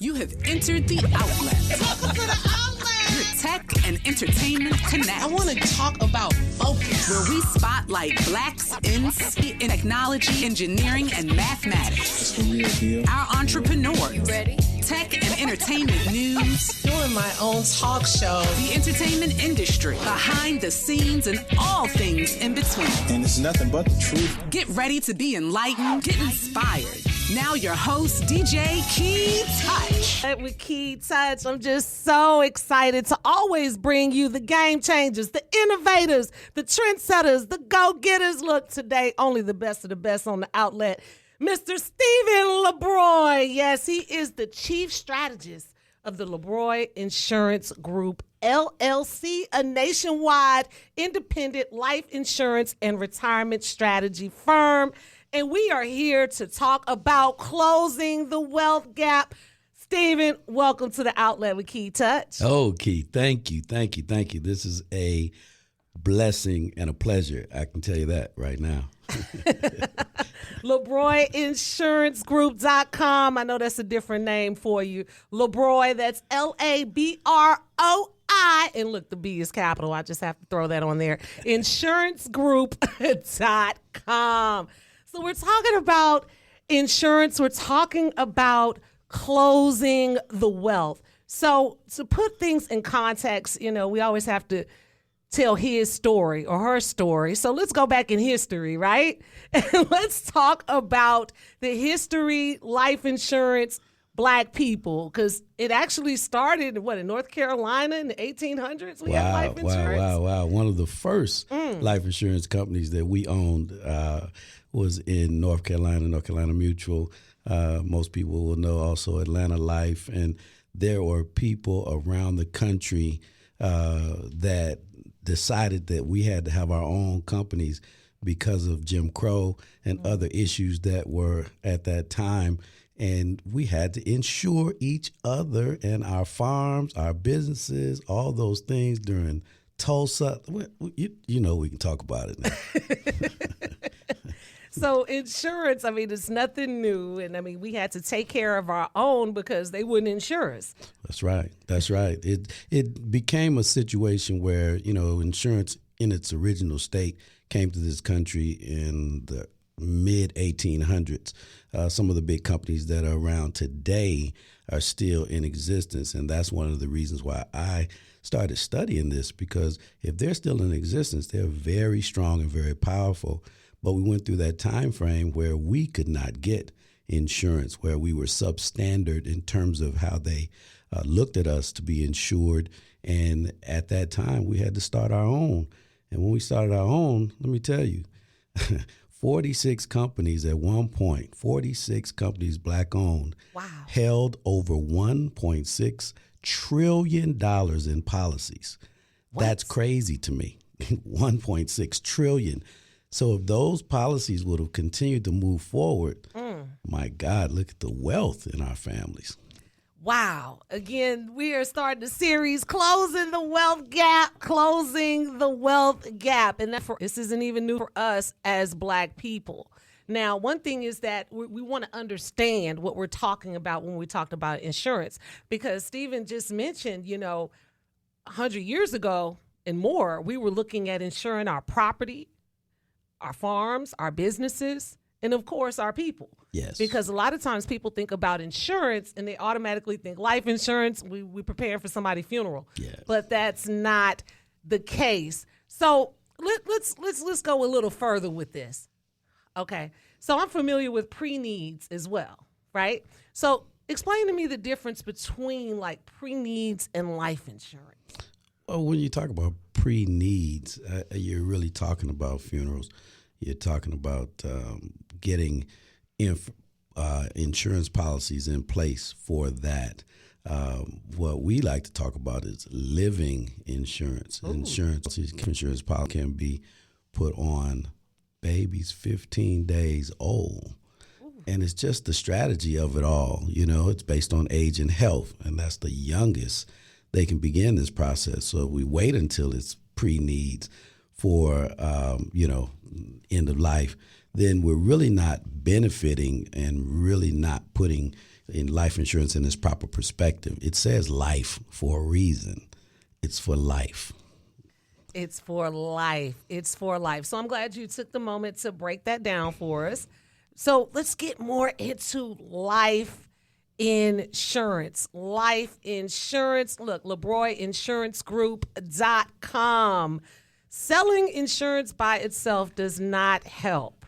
You have entered the outlet. Welcome to the outlet. Where tech and entertainment connect. I want to talk about focus. Where we spotlight blacks in technology, engineering, and mathematics. It's the real deal. Our entrepreneurs. You ready? Tech and entertainment news. Doing my own talk show. The entertainment industry. Behind the scenes and all things in between. And it's nothing but the truth. Get ready to be enlightened. Get inspired. Now your host, DJ Kei-Touch. With Kei-Touch, I'm just so excited to always bring you the game changers, the innovators, the trendsetters, the go-getters. Look, today, only the best of the best on the outlet. Mr. Steven LaBroi. Yes, he is the Chief Strategist of the LaBroi Insurance Group LLC, a nationwide independent life insurance and retirement strategy firm. And we are here to talk about closing the wealth gap. Steven, welcome to the outlet with Kei-Touch. Oh, Kei, thank you. This is a blessing and a pleasure. I can tell you that right now. LaBroiInsuranceGroup.com. I know that's a different name for you. LaBroi, that's LaBroi. And look, the B is capital. I just have to throw that on there. InsuranceGroup.com. So we're talking about insurance. We're talking about closing the wealth. So to put things in context, you know, we always have to tell his story or her story. So let's go back in history, right? And let's talk about the history, life insurance, Black people, because it actually started, in North Carolina in the 1800s? We had life insurance. Wow. One of the first life insurance companies that we owned was in North Carolina Mutual. Most people will know also Atlanta Life. And there were people around the country that decided that we had to have our own companies because of Jim Crow and other issues that were at that time. And we had to insure each other and our farms, our businesses, all those things during Tulsa. You know, we can talk about it now. So insurance, I mean, it's nothing new. And I mean, we had to take care of our own because they wouldn't insure us. That's right. It became a situation where, you know, insurance in its original state came to this country in the mid 1800s. Some of the big companies that are around today are still in existence. And that's one of the reasons why I started studying this, because if they're still in existence, they're very strong and very powerful. But we went through that time frame where we could not get insurance, where we were substandard in terms of how they looked at us to be insured. And at that time, we had to start our own. And when we started our own, let me tell you, 46 companies at one point, 46 companies Black-owned, wow, held over $1.6 trillion in policies. What? That's crazy to me, $1.6 trillion. So if those policies would have continued to move forward, my God, look at the wealth in our families. Wow. Again, we are starting the series, Closing the Wealth Gap. And this isn't even new for us as Black people. Now, one thing is that we want to understand what we're talking about when we talked about insurance, because Steven just mentioned, you know, 100 years ago and more, we were looking at insuring our property, our farms, our businesses, and of course, our people. Yes. Because a lot of times people think about insurance and they automatically think life insurance. We prepare for somebody's funeral. Yes. But that's not the case. So let's go a little further with this. Okay. So I'm familiar with pre-needs as well, right? So explain to me the difference between like pre-needs and life insurance. Well, when you talk about pre-needs, you're really talking about funerals. You're talking about getting insurance policies in place for that. What we like to talk about is living insurance. Ooh. Insurance policy can be put on babies 15 days old. Ooh. And it's just the strategy of it all. You know, it's based on age and health, and that's the youngest they can begin this process. So if we wait until it's pre-needs for, end of life, then we're really not benefiting and really not putting in life insurance in its proper perspective. It says life for a reason. It's for life. It's for life. It's for life. So I'm glad you took the moment to break that down for us. So let's get more into life insurance. Life insurance. Look, LaBroi Insurance Group.com. Selling insurance by itself does not help.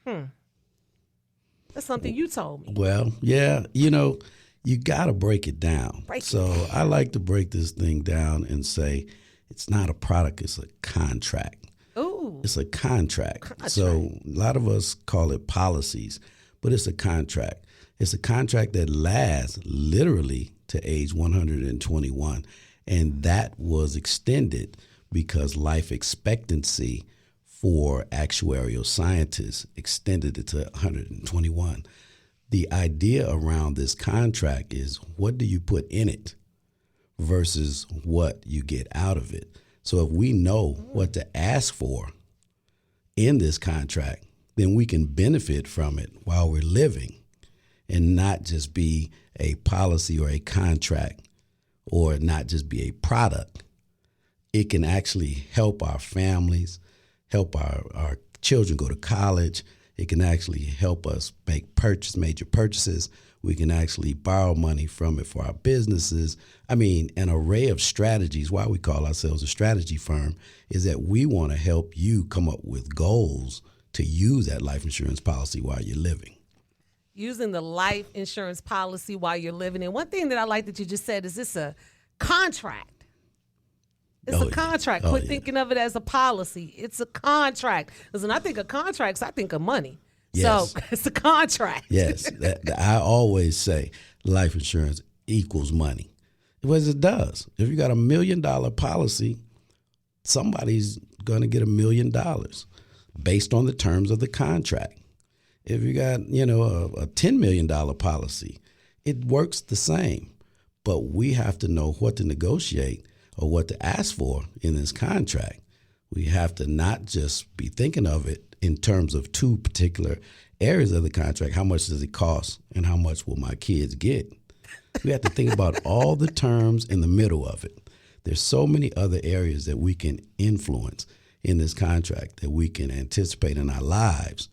That's something you told me. Well, yeah, you got to break it down. I like to break this thing down and say it's not a product, it's a contract. Ooh. It's a contract. So a lot of us call it policies, but it's a contract. It's a contract that lasts literally to age 121. And that was extended because life expectancy for actuarial scientists extended it to 121. The idea around this contract is, what do you put in it versus what you get out of it? So if we know what to ask for in this contract, then we can benefit from it while we're living and not just be a policy or a contract or not just be a product. It can actually help our families, help our children go to college. It can actually help us make major purchases. We can actually borrow money from it for our businesses. I mean, an array of strategies. Why we call ourselves a strategy firm is that we want to help you come up with goals to use that life insurance policy while you're living. Using the life insurance policy while you're living. And one thing that I like that you just said is this a contract. It's a contract. Quit thinking of it as a policy. It's a contract. Because when I think of contracts, I think of money. Yes. So it's a contract. Yes. I always say life insurance equals money. Because it does. If you got $1 million policy, somebody's going to get $1 million based on the terms of the contract. If you got, a $10 million policy, it works the same. But we have to know what to negotiate or what to ask for in this contract. We have to not just be thinking of it in terms of two particular areas of the contract. How much does it cost and how much will my kids get? We have to think about all the terms in the middle of it. There's so many other areas that we can influence in this contract that we can anticipate in our lives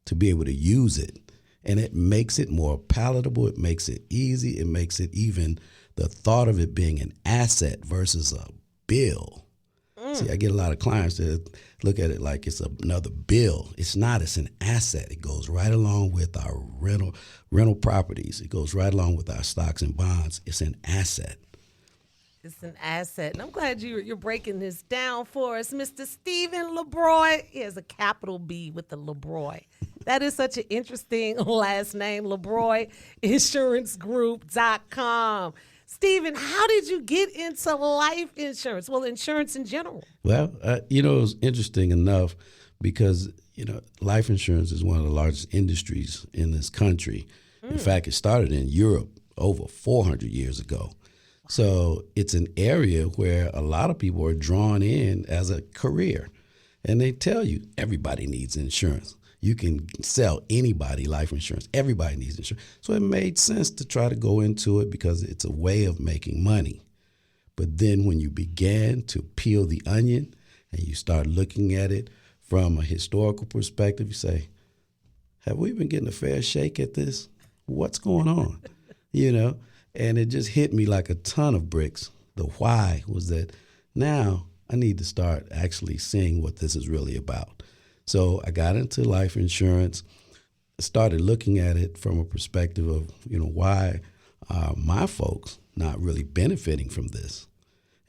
to be able to use it. And it makes it more palatable. It makes it easy. It makes it even the thought of it being an asset versus a bill. See, I get a lot of clients that look at it like it's another bill. It's not. It's an asset. It goes right along with our rental properties. It goes right along with our stocks and bonds. It's an asset. It's an asset. And I'm glad you're breaking this down for us. Mr. Steven LaBroi. He has a capital B with the LaBroi. That is such an interesting last name, LaBroi Insurance Group.com. Steven, how did you get into life insurance? Well, insurance in general. Well, it was interesting enough because, life insurance is one of the largest industries in this country. In fact, it started in Europe over 400 years ago. So it's an area where a lot of people are drawn in as a career. And they tell you everybody needs insurance. You can sell anybody life insurance. Everybody needs insurance. So it made sense to try to go into it because it's a way of making money. But then when you began to peel the onion and you start looking at it from a historical perspective, you say, have we been getting a fair shake at this? What's going on? And it just hit me like a ton of bricks. The why was that now I need to start actually seeing what this is really about. So I got into life insurance, started looking at it from a perspective of, why are my folks not really benefiting from this?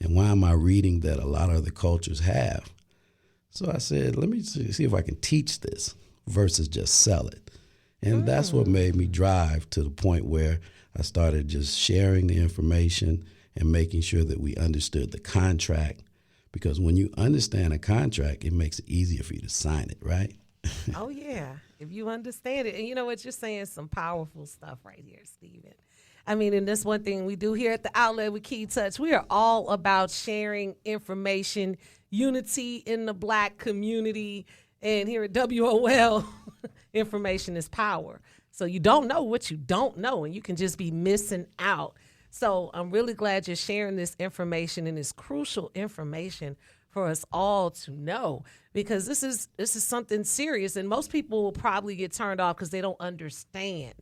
And why am I reading that a lot of other cultures have? So I said, let me see if I can teach this versus just sell it. And that's what made me drive to the point where I started just sharing the information and making sure that we understood the contract. Because when you understand a contract, it makes it easier for you to sign it, right? Oh, yeah. If you understand it. And you know what? You're saying some powerful stuff right here, Steven. I mean, and that's one thing we do here at the Outlet with Kei-Touch. We are all about sharing information, unity in the Black community. And here at WOL, information is power. So you don't know what you don't know, and you can just be missing out. So I'm really glad you're sharing this information, and it's crucial information for us all to know, because this is something serious, and most people will probably get turned off because they don't understand.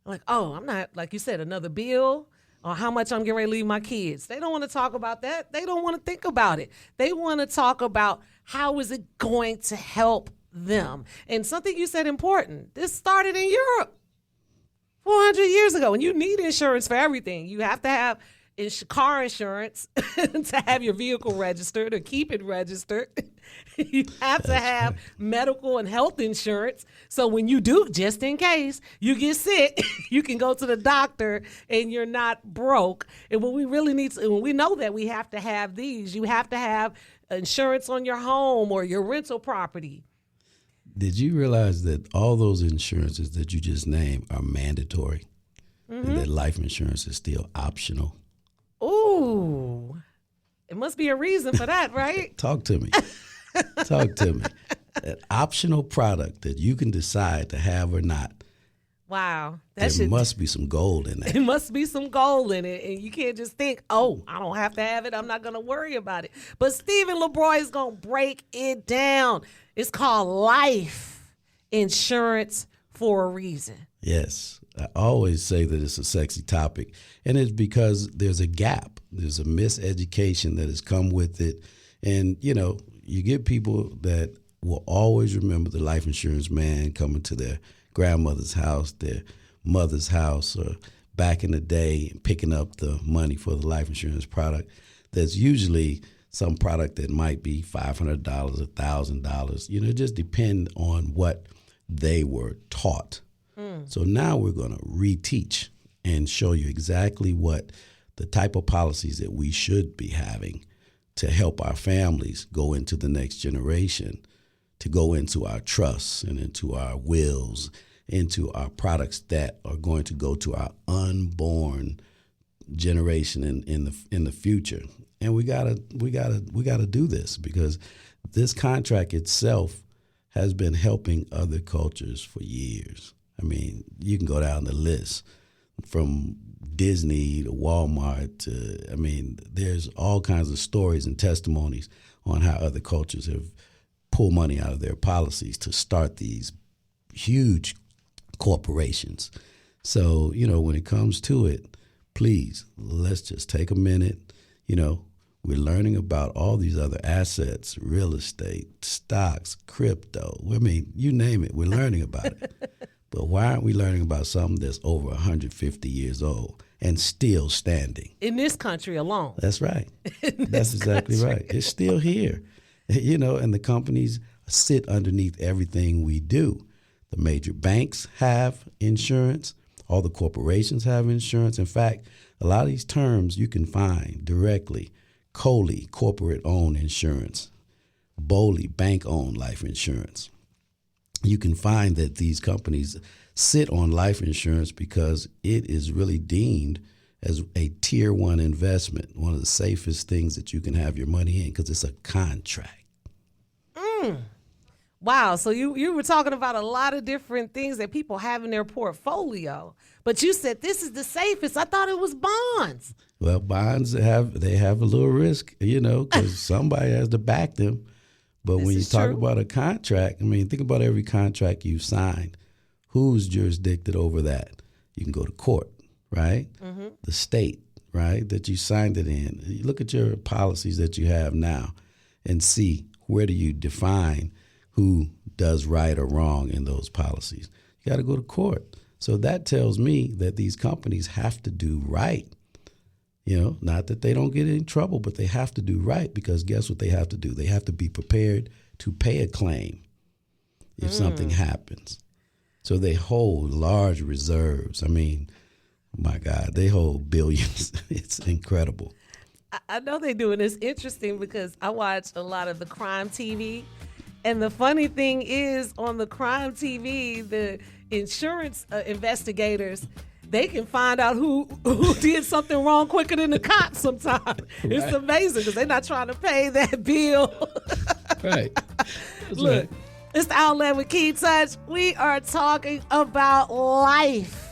Like, oh, I'm not, like you said, another bill or how much I'm getting ready to leave my kids. They don't want to talk about that. They don't want to think about it. They want to talk about how is it going to help them. And something you said important, this started in Europe 400 years ago, and you need insurance for everything. You have to have car insurance to have your vehicle registered or keep it registered. You have to have medical and health insurance. So when you do, just in case you get sick, you can go to the doctor and you're not broke. And what we really need to, when we know that we have to have these, you have to have insurance on your home or your rental property. Did you realize that all those insurances that you just named are mandatory, and that life insurance is still optional? Ooh, it must be a reason for that, right? Talk to me. Talk to me. An optional product that you can decide to have or not. Wow. There must be some gold in that. It must be some gold in it. And you can't just think, oh, I don't have to have it. I'm not going to worry about it. But Steven LaBroi is going to break it down. It's called life insurance for a reason. Yes. I always say that it's a sexy topic, and it's because there's a gap. There's a miseducation that has come with it. And, you get people that will always remember the life insurance man coming to their grandmother's house, their mother's house, or back in the day picking up the money for the life insurance product. That's usually some product that might be $500, $1,000. It just depend on what they were taught. So now we're going to reteach and show you exactly what the type of policies that we should be having to help our families go into the next generation, to go into our trusts and into our wills, into our products that are going to go to our unborn generation in the future. And we gotta do this, because this contract itself has been helping other cultures for years. I mean, you can go down the list from Disney to Walmart to, there's all kinds of stories and testimonies on how other cultures have pulled money out of their policies to start these huge corporations. So, when it comes to it, please, let's just take a minute. We're learning about all these other assets, real estate, stocks, crypto. You name it, we're learning about it. But why aren't we learning about something that's over 150 years old and still standing? In this country alone. That's right. That's exactly right. It's still here. And the companies sit underneath everything we do. The major banks have insurance. All the corporations have insurance. In fact, a lot of these terms you can find directly. COLI, corporate-owned insurance. BOLI, bank-owned life insurance. You can find that these companies sit on life insurance because it is really deemed as a tier 1 investment, one of the safest things that you can have your money in, because it's a contract. Wow. So you were talking about a lot of different things that people have in their portfolio, but you said this is the safest. I thought it was bonds. Well, bonds have a little risk, because somebody has to back them. But when you talk about a contract, think about every contract you've signed. Who's jurisdicted over that? You can go to court, right? Mm-hmm. The state, right, that you signed it in. You look at your policies that you have now and see where do you define who does right or wrong in those policies. You got to go to court. So that tells me that these companies have to do right. Not that they don't get in trouble, but they have to do right, because guess what they have to do? They have to be prepared to pay a claim if something happens. So they hold large reserves. My God, they hold billions. It's incredible. I know they do, and it's interesting because I watch a lot of the crime TV. And the funny thing is, on the crime TV, the insurance investigators, they can find out who did something wrong quicker than the cops sometimes. Right. It's amazing because they're not trying to pay that bill. Right. Look, right. It's the Outlet with Kei-Touch. We are talking about life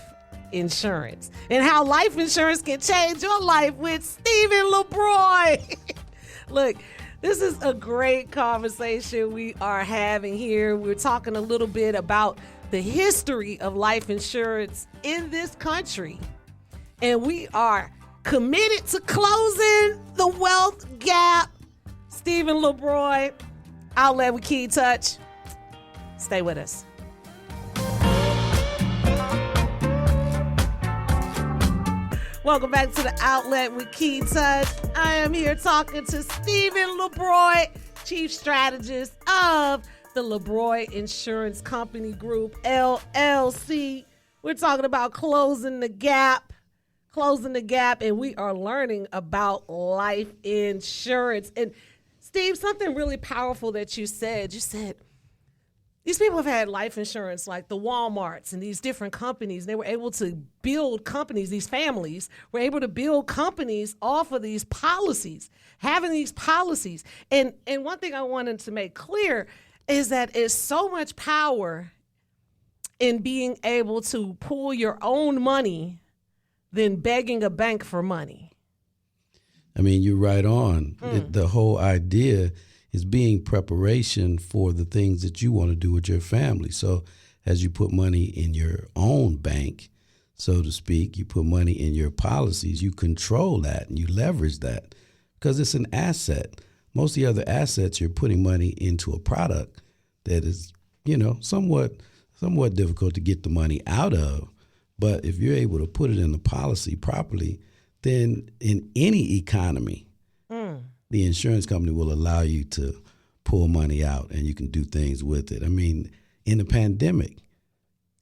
insurance and how life insurance can change your life with Steven LaBroi. Look, this is a great conversation we are having here. We're talking a little bit about the history of life insurance in this country. And we are committed to closing the wealth gap. Steven LaBroi, Outlet with Kei-Touch. Stay with us. Welcome back to the Outlet with Kei-Touch. I am here talking to Steven LaBroi, Chief Strategist of the LaBroi Insurance Company Group LLC. We're talking about closing the gap, and we are learning about life insurance. And Steve, something really powerful that you said these people have had life insurance like the Walmarts and these different companies. They were able to build companies. These families were able to build companies off of these policies, having these policies. And one thing I wanted to make clear is that it's so much power in being able to pull your own money than begging a bank for money. I mean, you're right on. The whole idea is being preparation for the things that you want to do with your family. So as you put money in your own bank, so to speak, you put money in your policies, you control that and you leverage that because it's an asset. Most of the other assets, you're putting money into a product that is, somewhat difficult to get the money out of. But if you're able to put it in the policy properly, then in any economy, the insurance company will allow you to pull money out and you can do things with it. I mean, in the pandemic,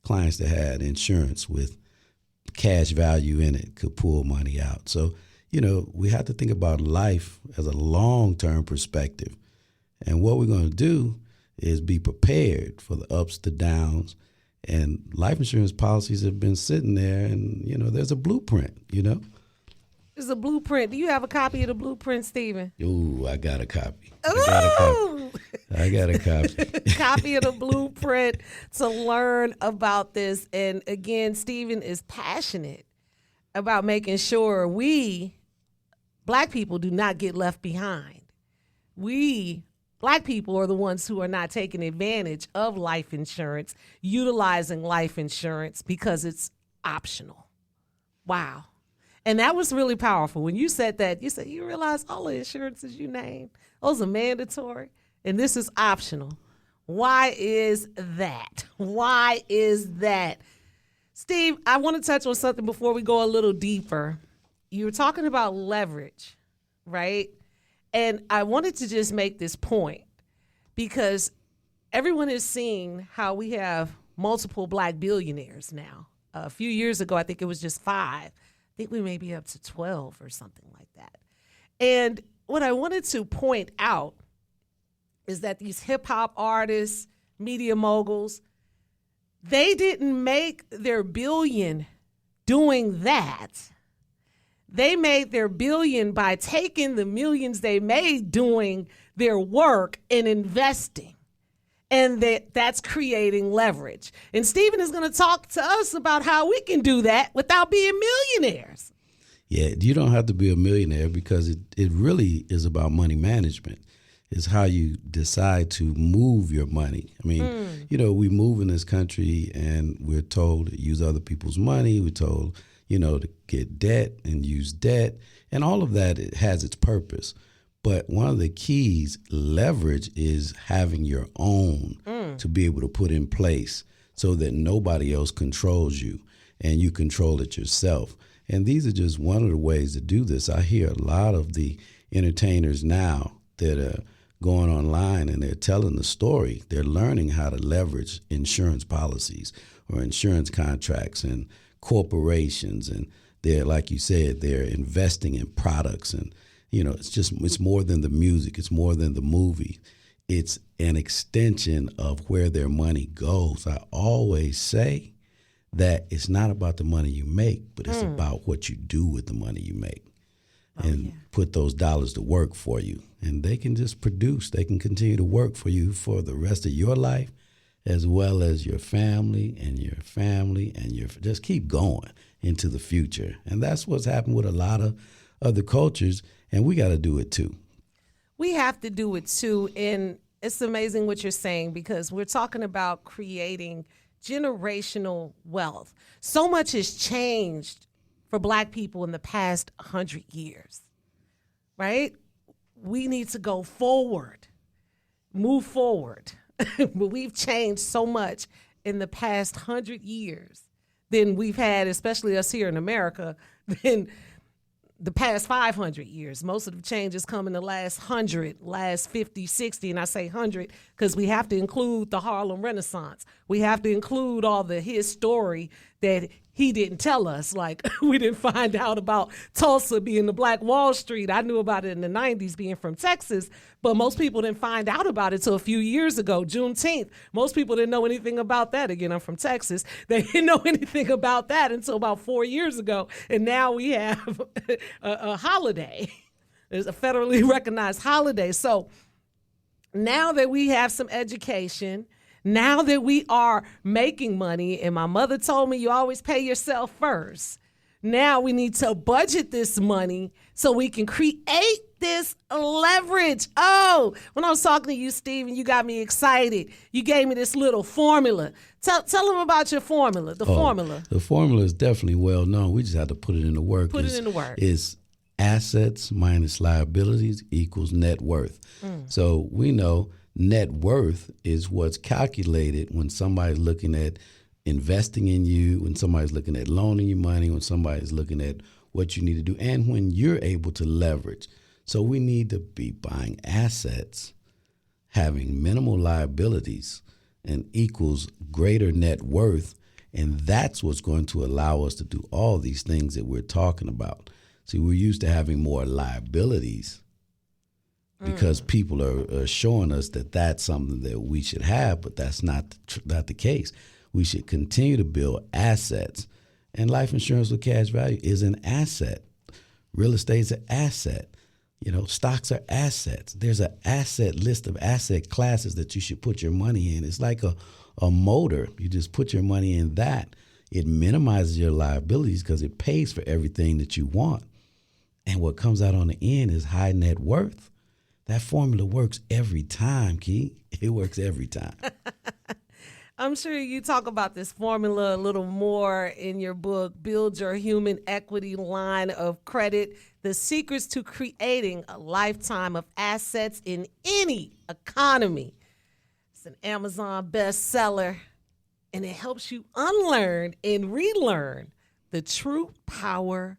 clients that had insurance with cash value in it could pull money out. So, we have to think about life as a long-term perspective. And what we're going to do is be prepared for the ups, the downs. And life insurance policies have been sitting there and, there's a blueprint, There's a blueprint. Do you have a copy of the blueprint, Steven? Ooh, I got a copy. Ooh. I got a copy. Copy of the blueprint to learn about this. And again, Steven is passionate about making sure we, Black people, do not get left behind. We, Black people, are the ones who are not taking advantage of life insurance, utilizing life insurance because it's optional. Wow. And that was really powerful. When you said that, you realize all the insurances you named, those are mandatory, and this is optional. Why is that? Why is that? Steve, I want to touch on something before we go a little deeper. You were talking about leverage, right? And I wanted to just make this point because everyone is seeing how we have multiple Black billionaires now. A few years ago, I think it was just 5. I think we may be up to 12 or something like that. And what I wanted to point out is that these hip hop artists, media moguls, they didn't make their billion doing that. They made their billion by taking the millions they made doing their work and investing. And that's creating leverage. And Steven is going to talk to us about how we can do that without being millionaires. Yeah, you don't have to be a millionaire because it really is about money management. It's how you decide to move your money. I mean, we move in this country and we're told to use other people's money. We're told, to get debt and use debt. And all of that, it has its purpose. But one of the keys, leverage, is having your own to be able to put in place so that nobody else controls you and you control it yourself. And these are just one of the ways to do this. I hear a lot of the entertainers now that are going online and they're telling the story. They're learning how to leverage insurance policies or insurance contracts and corporations. And they're, like you said, they're investing in products. And, it's more than the music. It's more than the movie. It's an extension of where their money goes. I always say that it's not about the money you make, but it's about what you do with the money you make. and put those dollars to work for you. And they can just produce. They can continue to work for you for the rest of your life, as well as your family and your family and your, just keep going into the future. And that's what's happened with a lot of other cultures, and we got to do it too. We have to do it too. And it's amazing what you're saying, because we're talking about creating generational wealth. So much has changed for Black people in the past 100 years, right? We need to go forward, move forward. But we've changed so much in the past 100 years than we've had, especially us here in America, than the past 500 years. Most of the changes come in the last 100, last 50, 60, and I say 100 because we have to include the Harlem Renaissance. We have to include all his story that he didn't tell us. Like, we didn't find out about Tulsa being the Black Wall Street. I knew about it in the 90s being from Texas, but most people didn't find out about it till a few years ago, Juneteenth. Most people didn't know anything about that. Again, I'm from Texas. They didn't know anything about that until about 4 years ago. And now we have a holiday. It's a federally recognized holiday. So now that we have some education, now that we are making money, and my mother told me you always pay yourself first. Now we need to budget this money so we can create this leverage. Oh, when I was talking to you, Steven, you got me excited. You gave me this little formula. Tell them about your formula, formula. The formula is definitely well known. We just have to put it into work. Put it into work. It's assets minus liabilities equals net worth. So we know net worth is what's calculated when somebody's looking at investing in you, when somebody's looking at loaning you money, when somebody's looking at what you need to do, and when you're able to leverage. So we need to be buying assets, having minimal liabilities, and equals greater net worth. And that's what's going to allow us to do all these things that we're talking about. See, we're used to having more liabilities because people are showing us that that's something that we should have, but that's not the case. We should continue to build assets. And life insurance with cash value is an asset. Real estate's an asset. You know, stocks are assets. There's an asset list of asset classes that you should put your money in. It's like a motor. You just put your money in that. It minimizes your liabilities because it pays for everything that you want. And what comes out on the end is high net worth. That formula works every time, Key. It works every time. I'm sure you talk about this formula a little more in your book, Build Your Human Equity Line of Credit, The Secrets to Creating a Lifetime of Assets in Any Economy. It's an Amazon bestseller, and it helps you unlearn and relearn the true power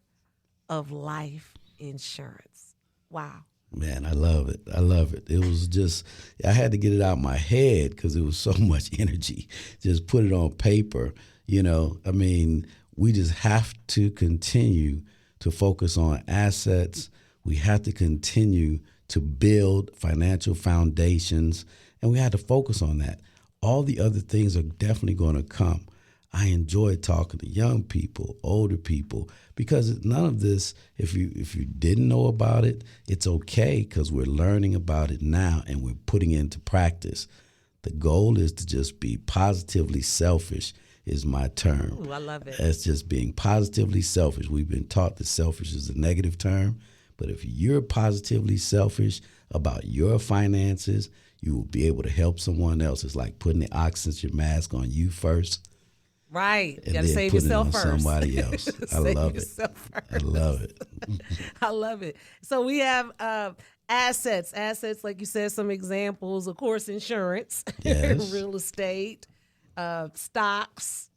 of life insurance. Wow. Man, I love it. I love it. It was just, I had to get it out of my head because it was so much energy. Just put it on paper, you know. I mean, we just have to continue to focus on assets. We have to continue to build financial foundations, and we have to focus on that. All the other things are definitely going to come. I enjoy talking to young people, older people, because none of this, if you didn't know about it, it's okay because we're learning about it now and we're putting it into practice. The goal is to just be positively selfish is my term. Ooh, I love it. That's just being positively selfish. We've been taught that selfish is a negative term, but if you're positively selfish about your finances, you will be able to help someone else. It's like putting the oxygen mask on you first. Right. You And got to then save putting yourself it on first. somebody else. I love it. I love it. I love it. So we have assets. Assets, like you said, some examples, of course, insurance, Yes. real estate, stocks.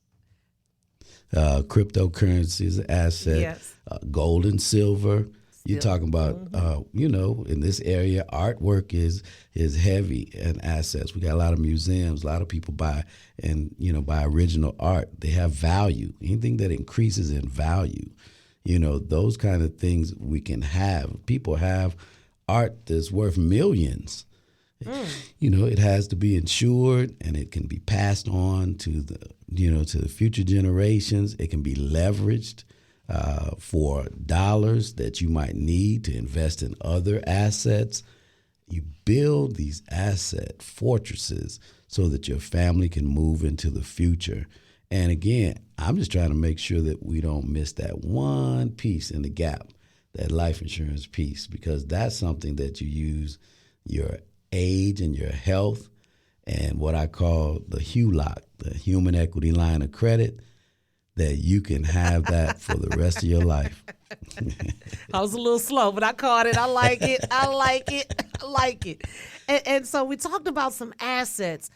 Cryptocurrency is an asset. Yes. Gold and silver. You're talking about, you know, in this area, artwork is heavy in assets. We got a lot of museums. A lot of people buy original art. They have value. Anything that increases in value, you know, those kind of things we can have. People have art that's worth millions. You know, it has to be insured and it can be passed on to the future generations. It can be leveraged for dollars that you might need to invest in other assets. You build these asset fortresses so that your family can move into the future. And again, I'm just trying to make sure that we don't miss that one piece in the gap, that life insurance piece, because that's something that you use your age and your health and what I call the HULOC, the human equity line of credit, that you can have that for the rest of your life. I was a little slow, but I caught it. I like it. I like it. I like it. And so we talked about some assets.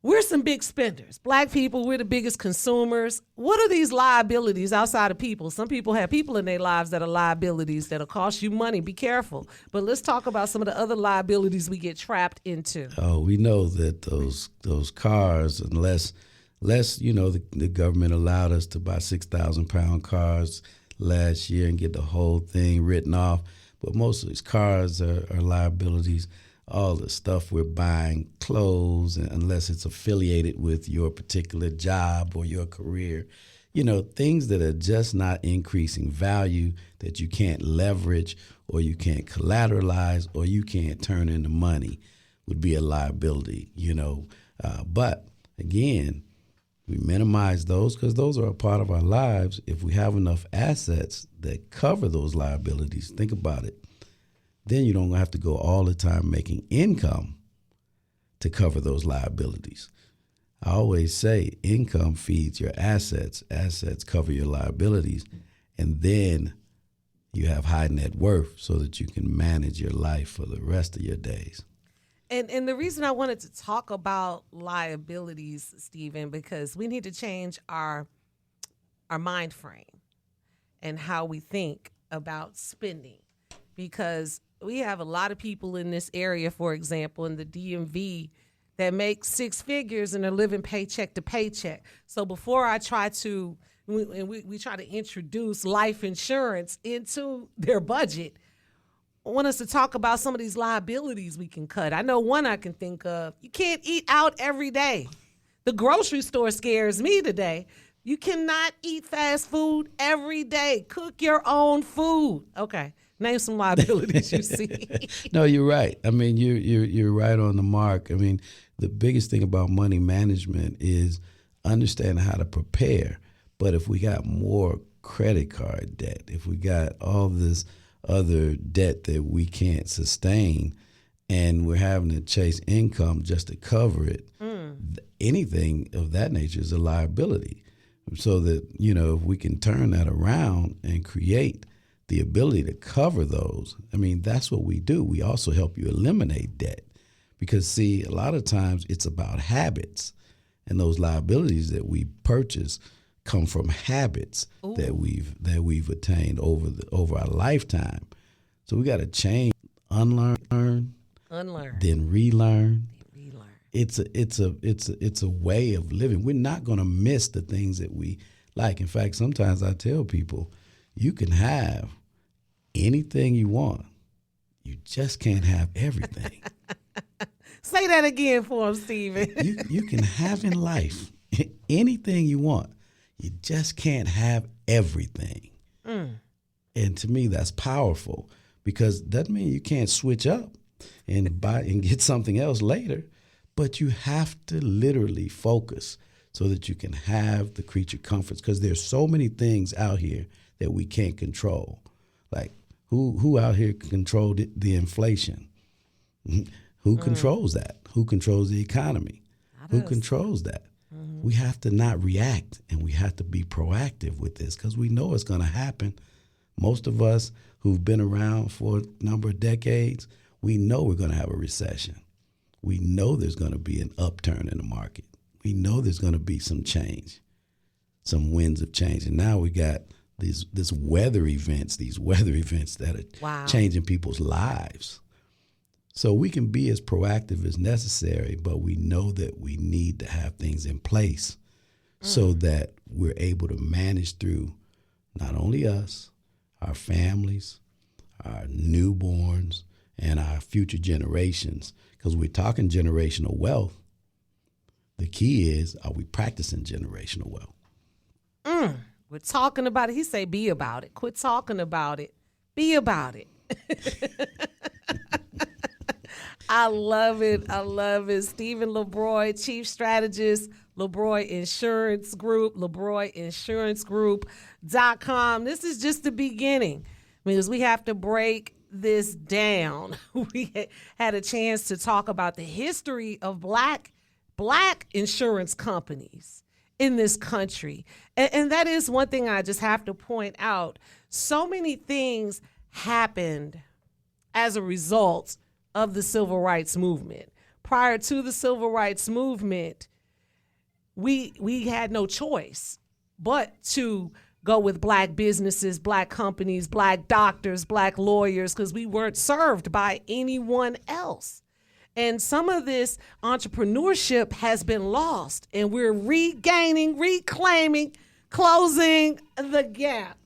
We're some big spenders. Black people, we're the biggest consumers. What are these liabilities outside of people? Some people have people in their lives that are liabilities that'll cost you money. Be careful. But let's talk about some of the other liabilities we get trapped into. Oh, we know that those cars, unless the government allowed us to buy 6,000-pound cars last year and get the whole thing written off. But most of these cars are liabilities. All the stuff we're buying, clothes, unless it's affiliated with your particular job or your career, things that are just not increasing value, that you can't leverage or you can't collateralize or you can't turn into money would be a liability, But again, we minimize those because those are a part of our lives. If we have enough assets that cover those liabilities, think about it. Then you don't have to go all the time making income to cover those liabilities. I always say income feeds your assets, assets cover your liabilities, and then you have high net worth so that you can manage your life for the rest of your days. And the reason I wanted to talk about liabilities, Steven, because we need to change our mind frame and how we think about spending, because we have a lot of people in this area, for example, in the DMV, that make six figures and are living paycheck to paycheck. So before I try to, we try to introduce life insurance into their budget, I want us to talk about some of these liabilities we can cut. I know one I can think of. You can't eat out every day. The grocery store scares me today. You cannot eat fast food every day. Cook your own food. Okay. Name some liabilities you see. No, you're right. I mean, you're right on the mark. I mean, the biggest thing about money management is understanding how to prepare. But if we got more credit card debt, if we got all this other debt that we can't sustain, and we're having to chase income just to cover it, anything of that nature is a liability. So that, if we can turn that around and create the ability to cover those, I mean, that's what we do. We also help you eliminate debt because, see, a lot of times it's about habits, and those liabilities that we purchase come from habits that we've attained over our lifetime. So we got to change, unlearn, then relearn. It's a way of living. We're not going to miss the things that we like. In fact, sometimes I tell people, you can have anything you want. You just can't have everything. Say that again for him, Steven. You can have in life anything you want. You just can't have everything. And to me, that's powerful, because that doesn't mean you can't switch up and buy and get something else later. But you have to literally focus so that you can have the creature comforts, because there's so many things out here that we can't control. Like who out here controlled the inflation? Who controls that? Who controls the economy? Who controls that? We have to not react, and we have to be proactive with this, because we know it's going to happen. Most of us who've been around for a number of decades, we know we're going to have a recession. We know there's going to be an upturn in the market. We know there's going to be some change, some winds of change. And now we got these weather events that are changing people's lives. So we can be as proactive as necessary, but we know that we need to have things in place so that we're able to manage through not only us, our families, our newborns, and our future generations. Because we're talking generational wealth. The key is, are we practicing generational wealth? We're talking about it. He say, be about it. Quit talking about it. Be about it. I love it. I love it. Steven LaBroi, Chief Strategist, LaBroi Insurance Group, LaBroiInsuranceGroup.com. This is just the beginning because we have to break this down. We had a chance to talk about the history of black insurance companies in this country. And that is one thing I just have to point out. So many things happened as a result of the civil rights movement. Prior to the civil rights movement, we had no choice but to go with black businesses, black companies, black doctors, black lawyers, because we weren't served by anyone else. And some of this entrepreneurship has been lost, and we're regaining, reclaiming, closing the gap.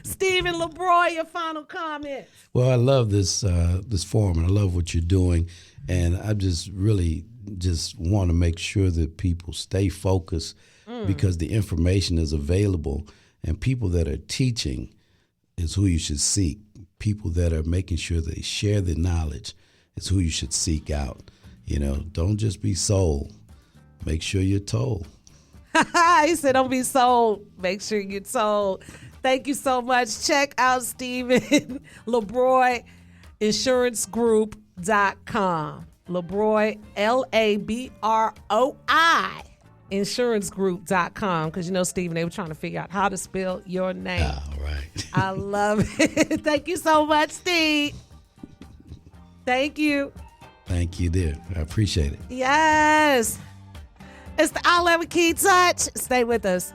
Steven LaBroi, your final comment. Well, I love this forum, and I love what you're doing, and I just really want to make sure that people stay focused because the information is available, and people that are teaching is who you should seek. People that are making sure they share the knowledge is who you should seek out. You know, don't just be sold. Make sure you're told. He said, don't be sold. Make sure you're told. Thank you so much. Check out Steven LaBroi Insurance Group.com. LaBroi, LABROI InsuranceGroup.com. Because you know, Steven, they were trying to figure out how to spell your name. All right. I love it. Thank you so much, Steve. Thank you. Thank you, dear. I appreciate it. Yes. It's the Outlet with Kei-Touch. Stay with us.